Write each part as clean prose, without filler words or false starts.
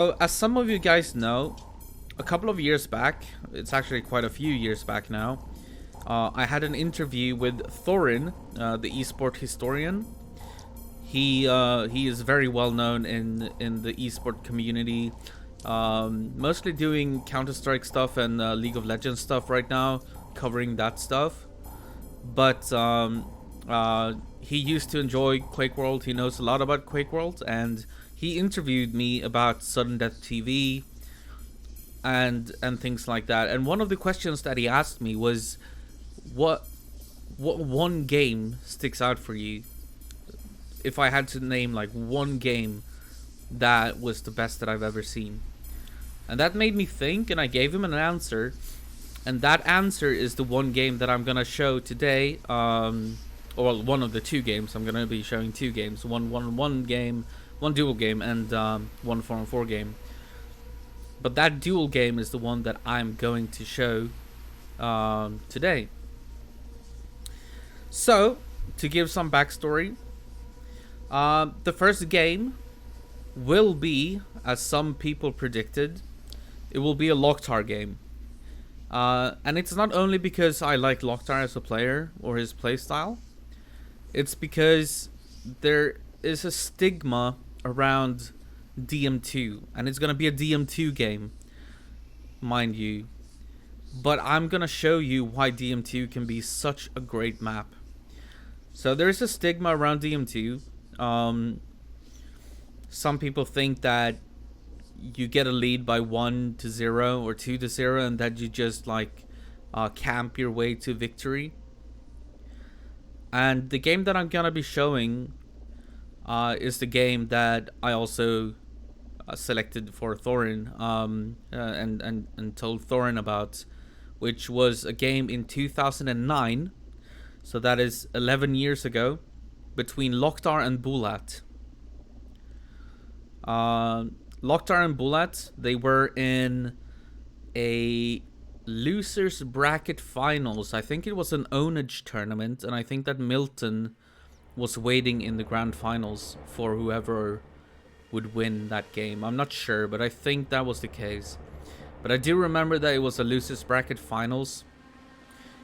So, as some of you guys know, a couple of years back, it's actually quite a few years back now, I had an interview with Thorin, the esport historian. He is very well known in the esport community, mostly doing Counter-Strike stuff and League of Legends stuff right now, covering that stuff. But he used to enjoy QuakeWorld. He knows a lot about QuakeWorld, and he interviewed me about Sudden Death TV and things like that. And one of the questions that he asked me was, what one game sticks out for you? If I had to name like one game that was the best that I've ever seen. And that made me think, and I gave him an answer. And that answer is the one game that I'm gonna show today. Or one of the two games. I'm gonna be showing two games. One game, one dual game, and one 4-on-4 game. But that dual game is the one that I'm going to show today. So, to give some backstory, the first game will be, as some people predicted, it will be a Loctar game. And it's not only because I like Loctar as a player or his playstyle. It's because there is a stigma around DM2, and it's gonna be a DM2 game, mind you. But I'm gonna show you why DM2 can be such a great map. So there's a stigma around DM2. Some people think that you get a lead by 1-0 or 2-0, and that you just like camp your way to victory. And the game that I'm gonna be showing is the game that I also selected for Thorin and told Thorin about, which was a game in 2009. So that is 11 years ago, between LocKtar and BuLaT. LocKtar and BuLaT, they were in a losers bracket finals. I think it was an ownage tournament, and I think that Milton was waiting in the grand finals for whoever would win that game. I'm not sure, but I think that was the case. But I do remember that it was a losers bracket finals,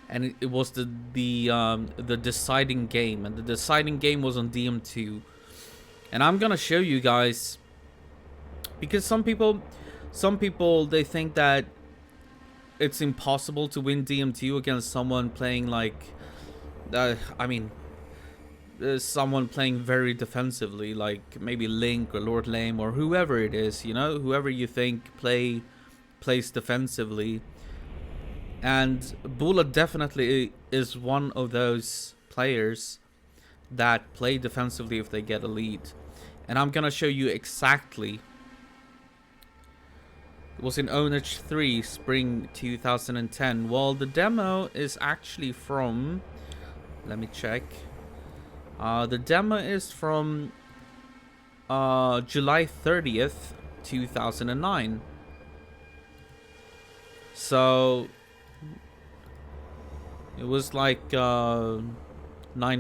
and it was the deciding game, and the deciding game was on DM2. And I'm gonna show you guys, because some people they think that it's impossible to win DM2 against someone playing like someone playing very defensively, like maybe Link or Lord Lame or whoever it is, you know, whoever you think plays defensively. And BuLaT definitely is one of those players that play defensively if they get a lead. And I'm gonna show you exactly. It was in Ownage 3, spring 2010. Well, the demo is actually from... Let me check. The demo is from July 30th, 2009. So... it was like 9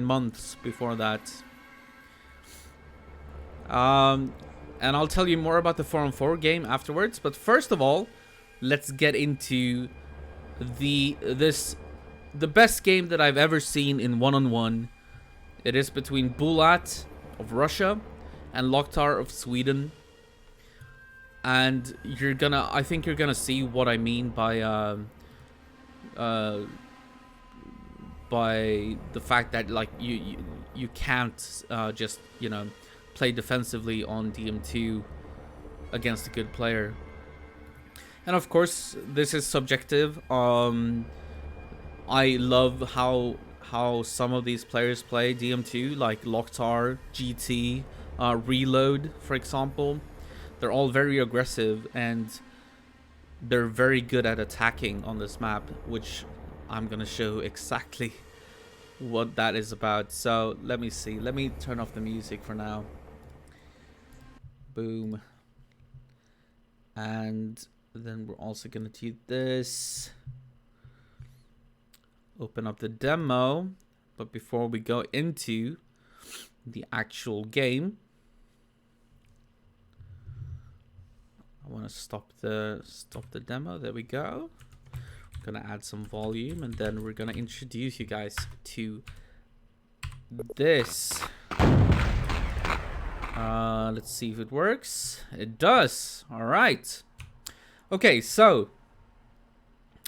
months before that. And I'll tell you more about the 4-on-4 game afterwards. But first of all, let's get into the best game that I've ever seen in 1-on-1. It is between BuLaT of Russia and LocKtar of Sweden. And I think you're gonna see what I mean by the fact that like you can't just, you know, play defensively on DM2 against a good player. And of course, this is subjective. I love how some of these players play DM2, like LocKtar, GT, Reload, for example. They're all very aggressive, and they're very good at attacking on this map, which I'm gonna show exactly what that is about. So let me see. Let me turn off the music for now. Boom. And then we're also gonna do this. Open up the demo. But before we go into the actual game, gonna stop the demo. There we go. Gonna add some volume, and then we're gonna introduce you guys to this. Let's see if it works. It does. All right. Okay, so.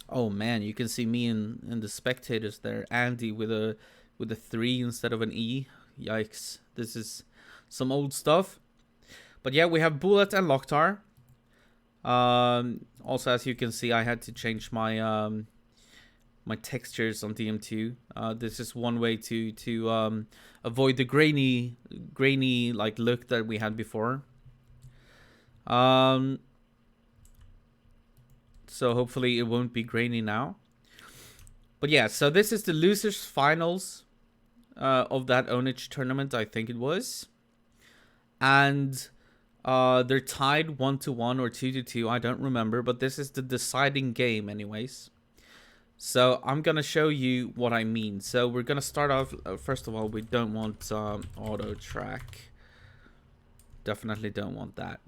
Oh man, you can see me in the spectators there. Andy with a 3 instead of an E. Yikes. This is some old stuff. But yeah, we have BuLaT and LocKtar. Also, as you can see, I had to change my my textures on DM2. This is one way to avoid the grainy like look that we had before. So hopefully it won't be grainy now. But yeah, so this is the losers finals of that Onage tournament, I think it was. And they're tied 1-1 or 2-2, I don't remember, but this is the deciding game anyways. So I'm gonna show you what I mean. So we're gonna start off, first of all, we don't want auto track. Definitely don't want that.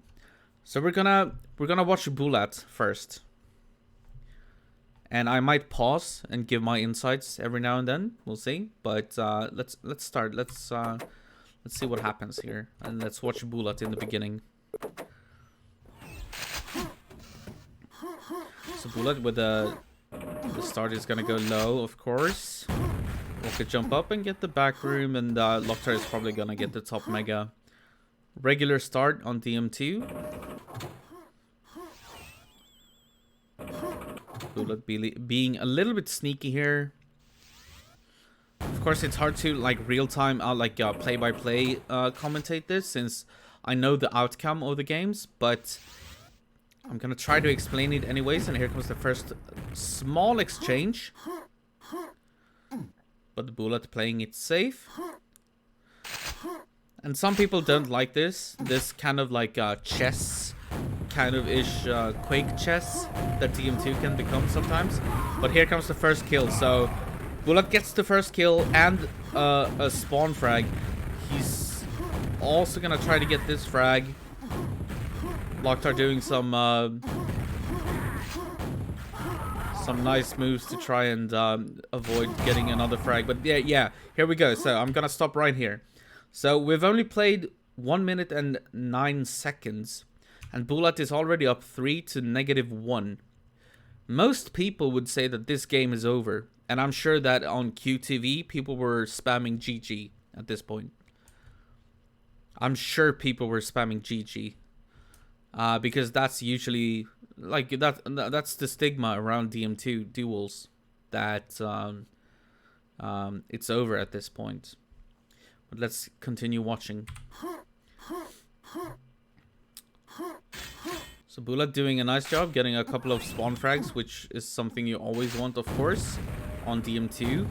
So we're gonna watch BuLaT first. And I might pause and give my insights every now and then. We'll see. But let's start. Let's see what happens here, and let's watch BuLaT in the beginning. So BuLaT with the start is gonna go low, of course. Rocket jump up and get the back room, and LocKtar is probably gonna get the top mega. Regular start on DM2. BuLaT being a little bit sneaky here. Of course, it's hard to like real-time, play-by-play commentate this, since I know the outcome of the games, but I'm gonna try to explain it anyways. And here comes the first small exchange, but BuLaT playing it safe. And some people don't like this kind of like chess kind of ish Quake chess that DM2 can become sometimes. But here comes the first kill. So BuLaT gets the first kill and a spawn frag. He's also gonna try to get this frag. LocKtar doing some nice moves to try and avoid getting another frag. But yeah, here we go. So I'm gonna stop right here. So we've only played 1 minute and 9 seconds. And BuLaT is already up 3 to -1. Most people would say that this game is over. And I'm sure that on QTV, people were spamming GG at this point. I'm sure people were spamming GG. Because that's usually, like, that's the stigma around DM2 duels. That it's over at this point. But let's continue watching. So BuLaT doing a nice job getting a couple of spawn frags, which is something you always want, of course, on DM2.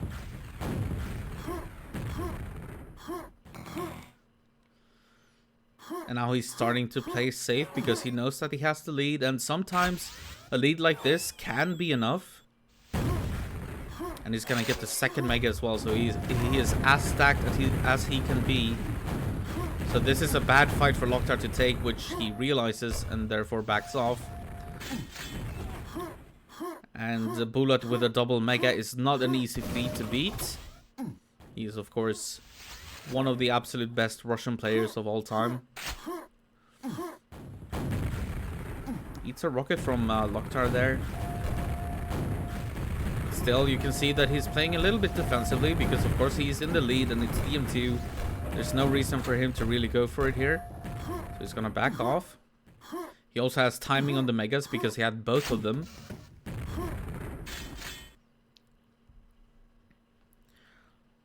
And now he's starting to play safe because he knows that he has the lead, and sometimes a lead like this can be enough. And he's gonna get the second mega as well, so he is as stacked as he can be. So this is a bad fight for LocKtar to take, which he realizes and therefore backs off. And BuLaT with a double mega is not an easy feat to beat. He is, of course, one of the absolute best Russian players of all time. Eats a rocket from LocKtar there. Still, you can see that he's playing a little bit defensively because, of course, he's in the lead and it's DM2. There's no reason for him to really go for it here. So he's gonna back off. He also has timing on the megas because he had both of them.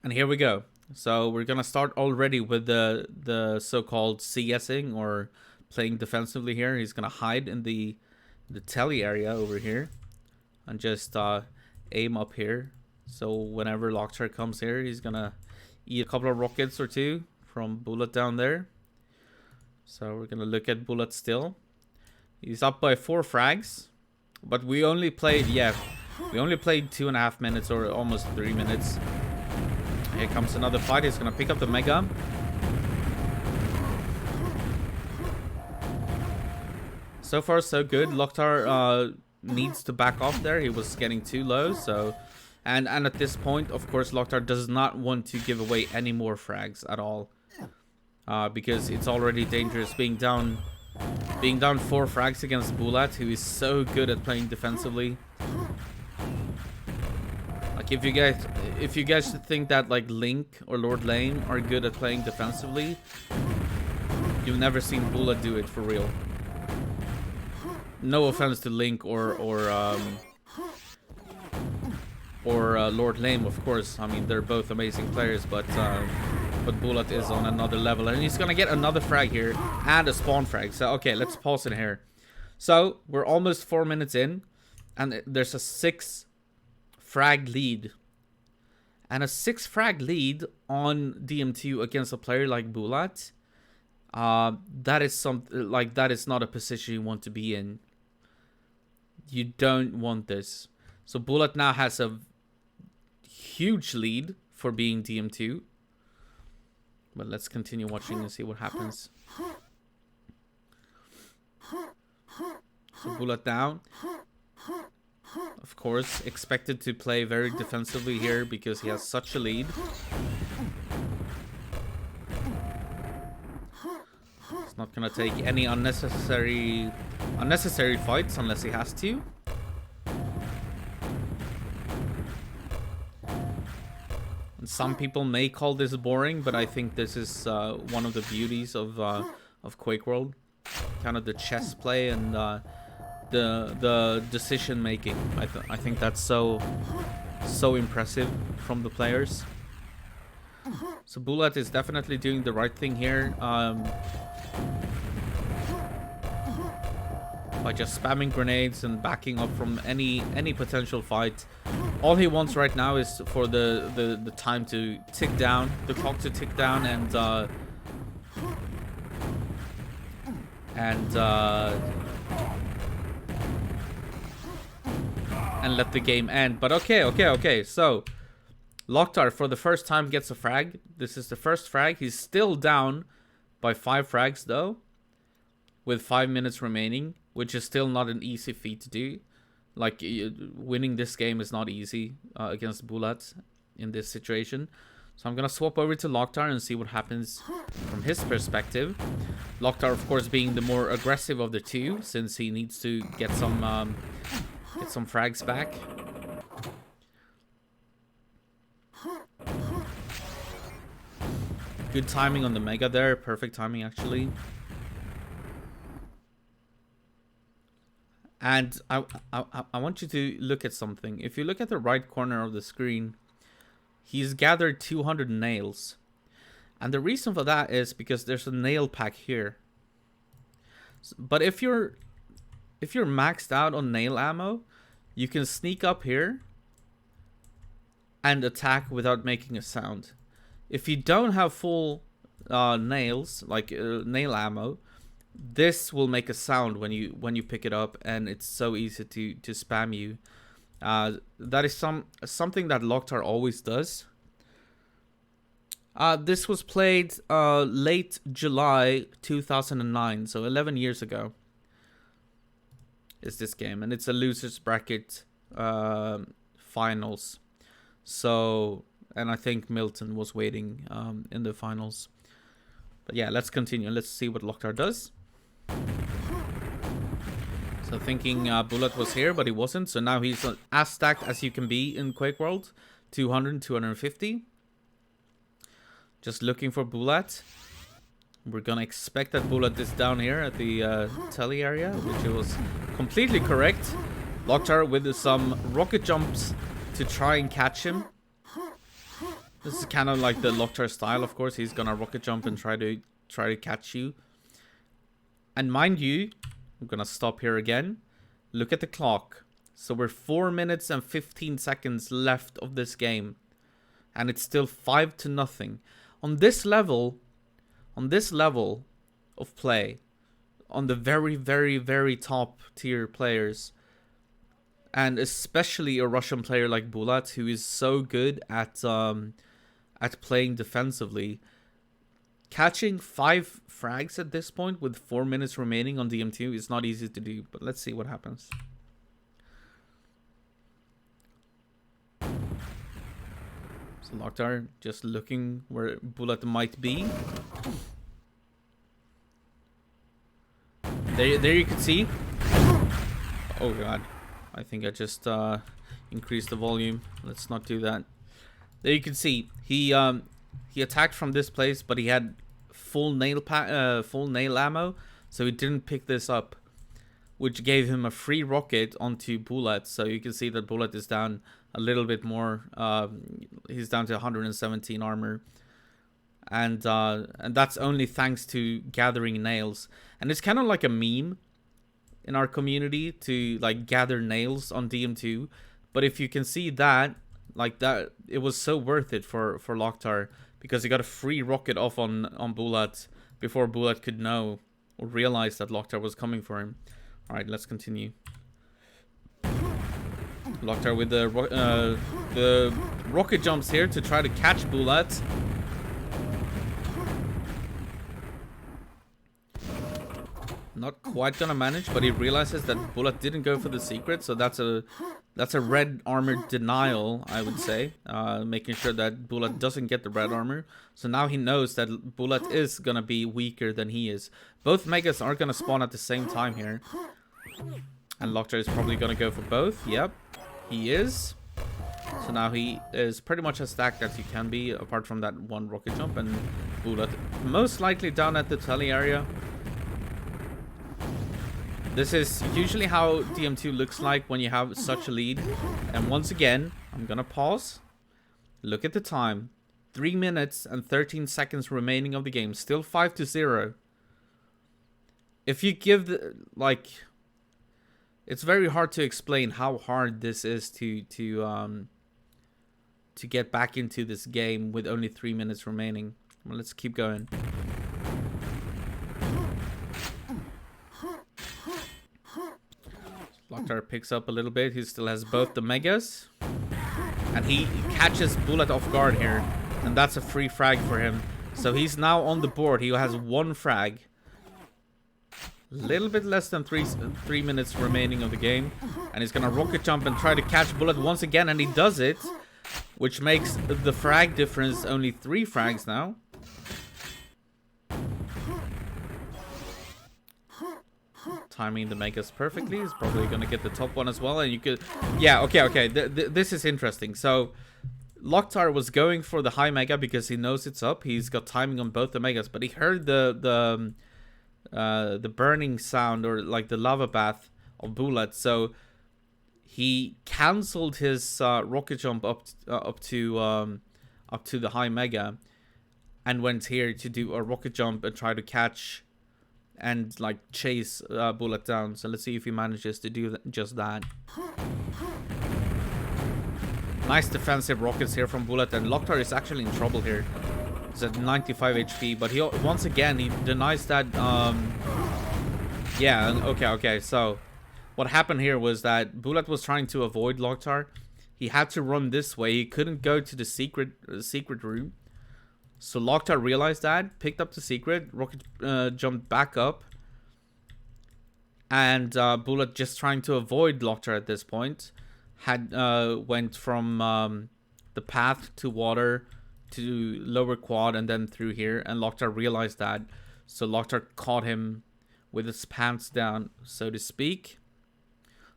And here we go. So we're gonna start already with the so-called CSing, or playing defensively here. He's gonna hide in the telly area over here and just aim up here. So whenever LocKtar comes here, he's gonna eat a couple of rockets or two from BuLaT down there. So we're gonna look at BuLaT still. He's up by 4 frags, but we only played 2.5 minutes, or almost 3 minutes. Here comes another fight. He's gonna pick up the mega. So far, so good. LocKtar needs to back off there. He was getting too low, so... And at this point, of course, LocKtar does not want to give away any more frags at all. Because it's already dangerous being down 4 frags against BuLaT, who is so good at playing defensively. Like, if you guys think that, like, Link or Lord Lane are good at playing defensively, you've never seen BuLaT do it for real. No offense to Link or Lord Lane, of course. I mean, they're both amazing players, but BuLaT is on another level, and he's gonna get another frag here and a spawn frag. So okay, let's pause it here. So we're almost 4 minutes in, and there's a 6 frag lead, and a 6 frag lead on DM2 against a player like BuLaT. That is not a position you want to be in. You don't want this. So BuLaT now has a huge lead for being DM2. But let's continue watching and see what happens. So BuLaT down. Of course, expected to play very defensively here because he has such a lead. He's not gonna take any unnecessary fights unless he has to. And some people may call this boring, but I think this is one of the beauties of QuakeWorld. Kind of the chess play and the decision making. I think that's so impressive from the players. So BuLaT is definitely doing the right thing here. By just spamming grenades and backing up from any potential fight. All he wants right now is for the time to tick down, the clock to tick down, and let the game end. But okay. So LocKtar for the first time gets a frag. This is the first frag. He's still down by 5 frags though, with 5 minutes remaining, which is still not an easy feat to do. Like, winning this game is not easy against BuLaT in this situation. So I'm gonna swap over to LocKtar and see what happens from his perspective. LocKtar, of course, being the more aggressive of the two, since he needs to get some frags back. Good timing on the Mega there. Perfect timing, actually. And I want you to look at something. If you look at the right corner of the screen, he's gathered 200 nails. And the reason for that is because there's a nail pack here. But if you're maxed out on nail ammo, you can sneak up here and attack without making a sound. If you don't have full nails, like nail ammo, this will make a sound when you pick it up, and it's so easy to spam you. That is something that LocKtar always does. This was played late July 2009, so 11 years ago is this game, and it's a losers bracket finals. So, and I think Milton was waiting in the finals. But yeah, let's continue. Let's see what LocKtar does. So thinking BuLaT was here, but he wasn't. So now he's as stacked as you can be in QuakeWorld. 200, 250. Just looking for BuLaT. We're gonna expect that BuLaT is down here at the telly area, which was completely correct. LocKtar with some rocket jumps to try and catch him. This is kind of like the LocKtar style, of course. He's gonna rocket jump and try to catch you. And mind you, I'm gonna stop here again. Look at the clock. So we're 4 minutes and 15 seconds left of this game, and it's still 5-0. On this level of play, on the very, very, very top tier players, and especially a Russian player like BuLaT, who is so good at playing defensively, Catching 5 frags at this point with 4 minutes remaining on DM2 is not easy to do, but let's see what happens. So LocKtar just looking where BuLaT might be. There you can see. Oh god, I think I just increased the volume. Let's not do that. There you can see he attacked from this place, but he had full nail ammo, so he didn't pick this up, which gave him a free rocket onto BuLaT. So you can see that BuLaT is down a little bit more. He's down to 117 armor, and that's only thanks to gathering nails. And it's kind of like a meme in our community to like gather nails on DM2. But if you can see that, like that, it was so worth it for LocKtar, because he got a free rocket off on BuLaT before BuLaT could know or realize that LocKtar was coming for him. All right, let's continue. LocKtar with the rocket jumps here to try to catch BuLaT. Not quite gonna manage, but he realizes that BuLaT didn't go for the secret, so that's a red armor denial, I would say, making sure that BuLaT doesn't get the red armor. So now he knows that BuLaT is gonna be weaker than he is. Both megas are gonna spawn at the same time here, and LocKtar is probably gonna go for both. Yep, he is. So now he is pretty much as stacked as he can be, apart from that one rocket jump, and BuLaT most likely down at the tele area. This is usually how DM2 looks like when you have such a lead. And once again, I'm gonna pause. Look at the time. 3 minutes and 13 seconds remaining of the game. Still 5-0. If you give the, like, it's very hard to explain how hard this is to get back into this game with only 3 minutes remaining. Well, let's keep going. LocKtar picks up a little bit. He still has both the megas, and he catches BuLaT off guard here, and that's a free frag for him. So he's now on the board. He has 1 frag. Little bit less than 3 minutes remaining of the game, and he's gonna rocket jump and try to catch BuLaT once again, and he does it, which makes the frag difference only 3 frags now. Timing the megas perfectly. He's probably gonna get the top one as well, and you could, yeah, okay. This is interesting. So LocKtar was going for the high mega because he knows it's up. He's got timing on both the megas, but he heard the burning sound, or like the lava bath of BuLaT, so he cancelled his rocket jump up to the high mega, and went here to do a rocket jump and try to catch and like chase BuLaT down. So let's see if he manages to do just that. Nice defensive rockets here from BuLaT, and LocKtar is actually in trouble here. He's at 95 HP, but he once again he denies that. Yeah, okay. So what happened here was that BuLaT was trying to avoid LocKtar. He had to run this way. He couldn't go to the secret room. So LocKtar realized that, picked up the secret, rocket jumped back up, and BuLaT, just trying to avoid LocKtar at this point, had went from the path to water to lower quad and then through here, and LocKtar realized that, so LocKtar caught him with his pants down, so to speak.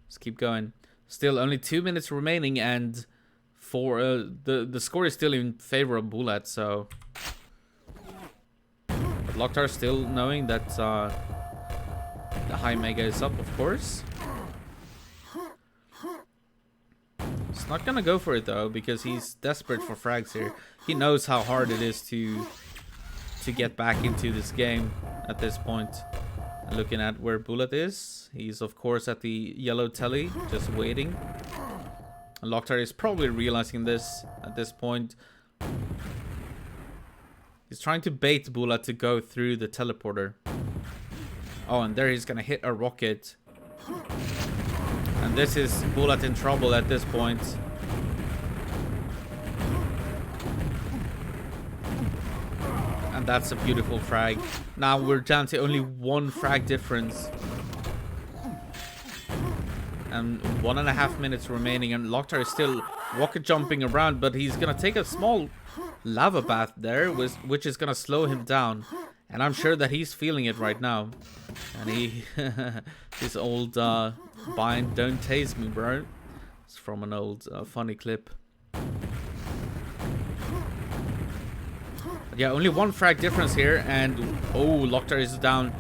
Let's keep going. Still only 2 minutes remaining, and for the score is still in favor of BuLaT, so but LocKtar still knowing that the high mega is up, of course. He's not gonna go for it though, because he's desperate for frags here. He knows how hard it is to get back into this game at this point. And looking at where BuLaT is, he's of course at the yellow telly, just waiting. And LocKtar is probably realizing this at this point. He's trying to bait BuLaT to go through the teleporter. Oh, and there he's gonna hit a rocket. And this is BuLaT in trouble at this point. And that's a beautiful frag. Now we're down to only 1 frag difference. And 1.5 minutes remaining, and LocKtar is still rocket jumping around, but he's gonna take a small lava bath there, which is gonna slow him down. And I'm sure that he's feeling it right now. And he, his old bind, "Don't tase me, bro." It's from an old funny clip. Yeah, only 1 frag difference here, and oh, LocKtar is down.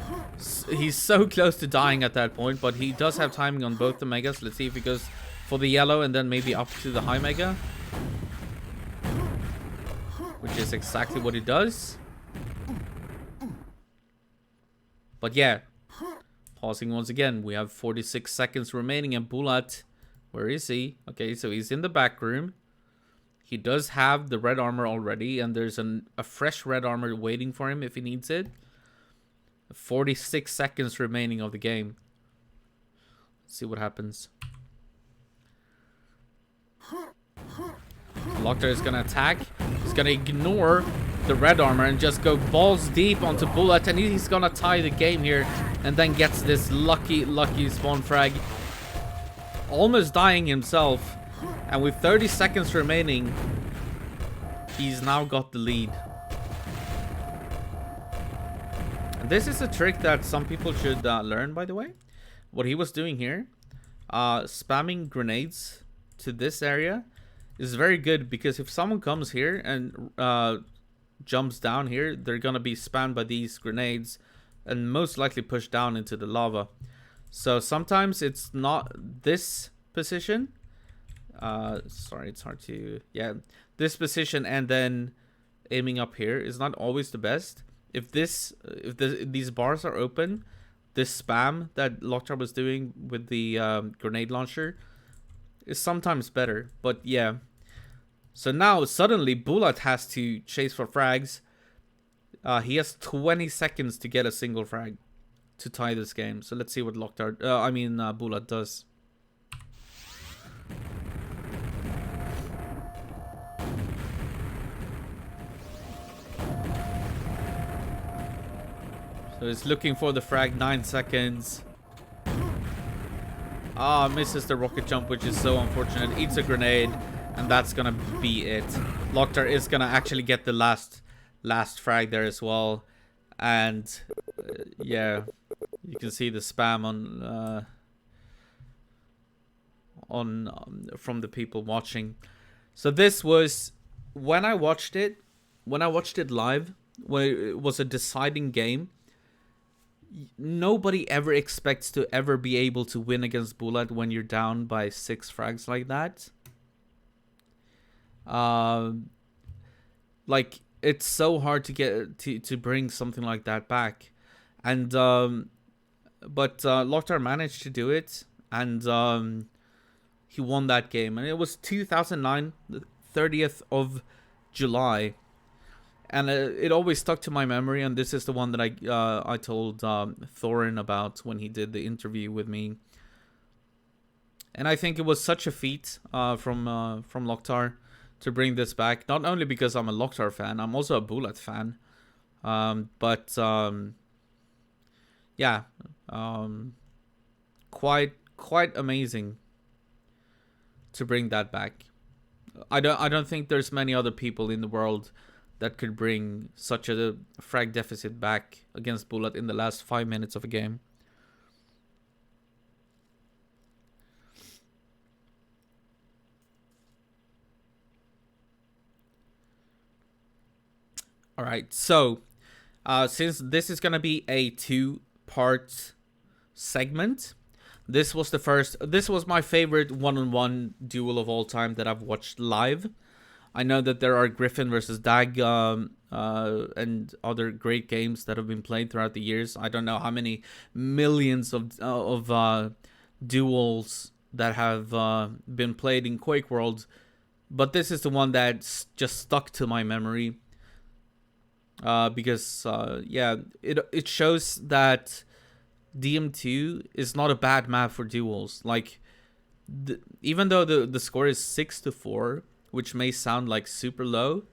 He's so close to dying at that point, but he does have timing on both the megas. Let's see if he goes for the yellow and then maybe up to the high mega, which is exactly what he does. But yeah, pausing once again. We have 46 seconds remaining, and BuLaT, where is he? Okay, so he's in the back room. He does have the red armor already, and there's a fresh red armor waiting for him if he needs it. 46 seconds remaining of the game. Let's see what happens. LocKtar is gonna attack. He's gonna ignore the red armor and just go balls deep onto BuLaT, and he's gonna tie the game here, and then gets this lucky spawn frag. Almost dying himself, and with 30 seconds remaining, he's now got the lead. This is a trick that some people should learn, by the way. What he was doing here, spamming grenades to this area, is very good, because if someone comes here and jumps down here, they're gonna be spammed by these grenades and most likely pushed down into the lava. So sometimes it's not this position. Sorry, it's hard to... Yeah, this position and then aiming up here is not always the best. If these bars are open, this spam that LocKtar was doing with the grenade launcher is sometimes better. But yeah, so now suddenly BuLaT has to chase for frags. He has 20 seconds to get a single frag to tie this game. So let's see what BuLaT does. So he's looking for the frag, 9 seconds. Ah, misses the rocket jump, which is so unfortunate. Eats a grenade, and that's gonna be it. LocKtar is gonna actually get the last frag there as well. And yeah, you can see the spam from the people watching. So this was when I watched it live, when it was a deciding game. Nobody ever expects to ever be able to win against BuLaT when you're down by 6 frags like that. Like, it's so hard to get to bring something like that back, and but LocKtar managed to do it, and he won that game, and it was 2009, the 30th of July. And it always stuck to my memory, and this is the one that I told Thorin about when he did the interview with me. And I think it was such a feat from LocKtar to bring this back. Not only because I'm a LocKtar fan, I'm also a BuLaT fan. Yeah, quite amazing to bring that back. I don't think there's many other people in the world that could bring such a frag deficit back against BuLaT in the last 5 minutes of a game. Alright, so since this is gonna be a 2-part segment, this was my favorite one-on-one duel of all time that I've watched live. I know that there are Griffin versus Dag and other great games that have been played throughout the years. I don't know how many millions of duels that have been played in QuakeWorld, but this is the one that just stuck to my memory because yeah, it shows that DM2 is not a bad map for duels. Like, even though the score is 6-4. Which may sound like super low,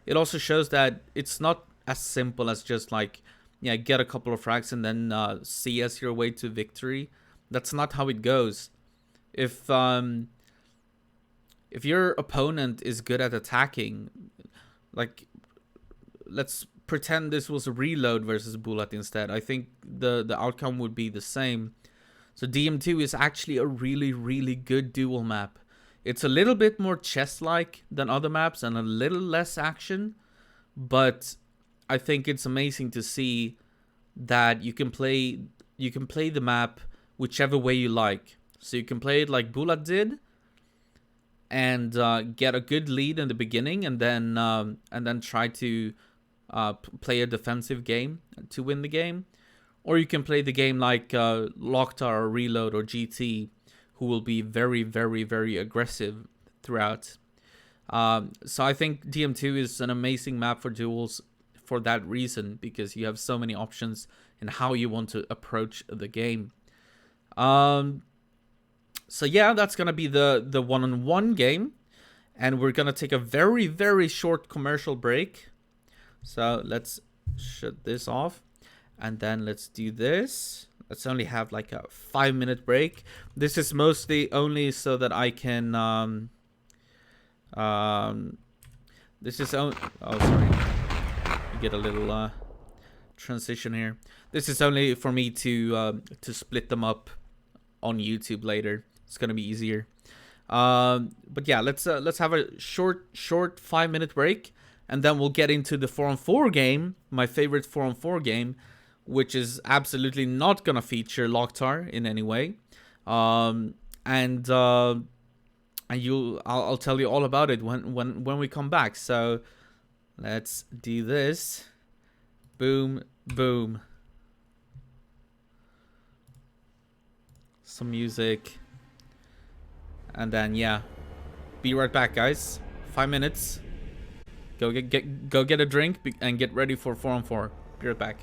it also shows that it's not as simple as just like, yeah, get a couple of frags and then CS your way to victory. That's not how it goes. If your opponent is good at attacking, like, let's pretend this was a reload versus BuLaT instead. I think the outcome would be the same. So DM2 is actually a really, really good duel map. It's a little bit more chess-like than other maps and a little less action, but I think it's amazing to see that you can play the map whichever way you like. So you can play it like BuLaT did, and get a good lead in the beginning, and then try to play a defensive game to win the game. Or you can play the game like LocKtar or Reload or GT, who will be very, very, very aggressive throughout. So I think DM2 is an amazing map for duels for that reason, because you have so many options in how you want to approach the game. So yeah, that's gonna be the one-on-one game, and we're gonna take a very, very short commercial break. So let's shut this off, and then let's do this. Let's only have like a 5-minute break. This is mostly only so that I can this is oh sorry, you get a little transition here. This is only for me to split them up on YouTube later. It's gonna be easier. But yeah, let's have a short 5-minute break, and then we'll get into the 4-on-4 game, my favorite 4-on-4 game, which is absolutely not gonna feature LocKtar in any way. And I'll tell you all about it when we come back. So let's do this. Boom, boom. Some music. And then yeah, be right back, guys. 5 minutes. Go get a drink and get ready for 4-on-4. Be right back.